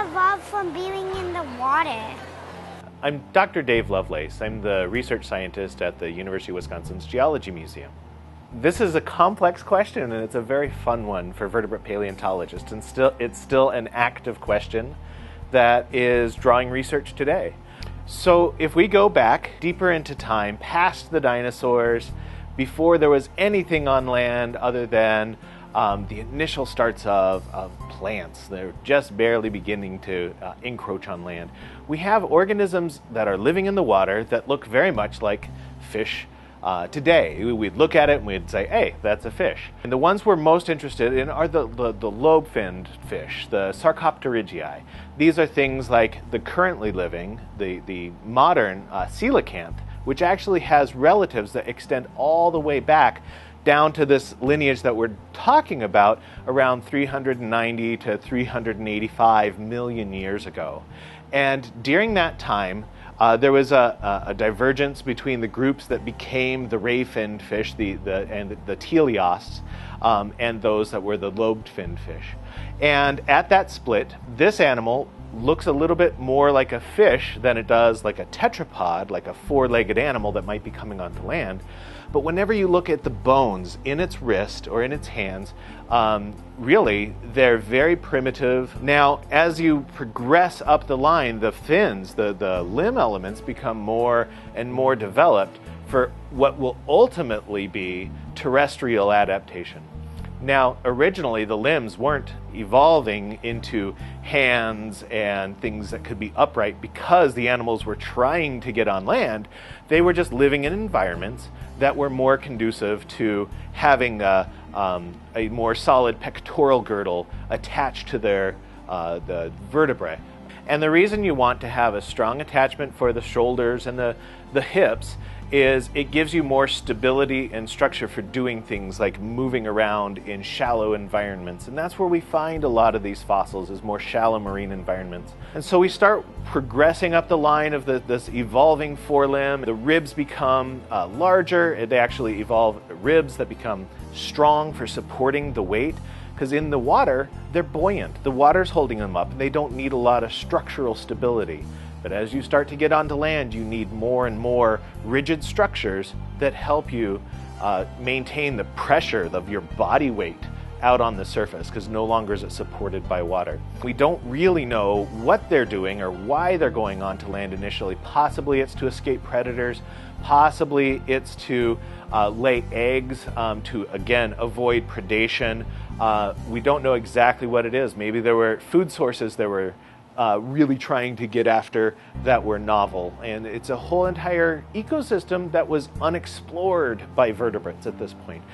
evolve from being in the water? I'm Dr. Dave Lovelace. I'm the research scientist at the University of Wisconsin's Geology Museum. This is a complex question, and it's a very fun one for vertebrate paleontologists, and it's still an active question that is drawing research today. So if we go back deeper into time, past the dinosaurs, before there was anything on land other than the initial starts of plants, they're just barely beginning to encroach on land, we have organisms that are living in the water that look very much like fish today. We'd look at it and we'd say, hey, that's a fish. And the ones we're most interested in are the lobe-finned fish, the Sarcopterygiae. These are things like the currently living, the modern coelacanth, which actually has relatives that extend all the way back down to this lineage that we're talking about around 390 to 385 million years ago. And during that time, there was a divergence between the groups that became the ray-finned fish, the teleosts, and those that were the lobed-finned fish. And at that split, this animal looks a little bit more like a fish than it does like a tetrapod, like a four-legged animal that might be coming onto land. But whenever you look at the bones in its wrist or in its hands, really, they're very primitive. Now, as you progress up the line, the fins, the limb elements become more and more developed for what will ultimately be terrestrial adaptation. Now, originally, the limbs weren't evolving into hands and things that could be upright because the animals were trying to get on land. They were just living in environments that were more conducive to having a more solid pectoral girdle attached to their the vertebrae. And the reason you want to have a strong attachment for the shoulders and the hips is it gives you more stability and structure for doing things like moving around in shallow environments. And that's where we find a lot of these fossils, is more shallow marine environments. And so we start progressing up the line of this evolving forelimb. The ribs become larger. They actually evolve ribs that become strong for supporting the weight, because in the water, they're buoyant. The water's holding them up, and they don't need a lot of structural stability. But as you start to get onto land, you need more and more rigid structures that help you maintain the pressure of your body weight out on the surface, because no longer is it supported by water. We don't really know what they're doing or why they're going onto land initially. Possibly it's to escape predators. Possibly it's to lay eggs to, again, avoid predation. We don't know exactly what it is. Maybe there were food sources that were really trying to get after that were novel. And it's a whole entire ecosystem that was unexplored by vertebrates at this point.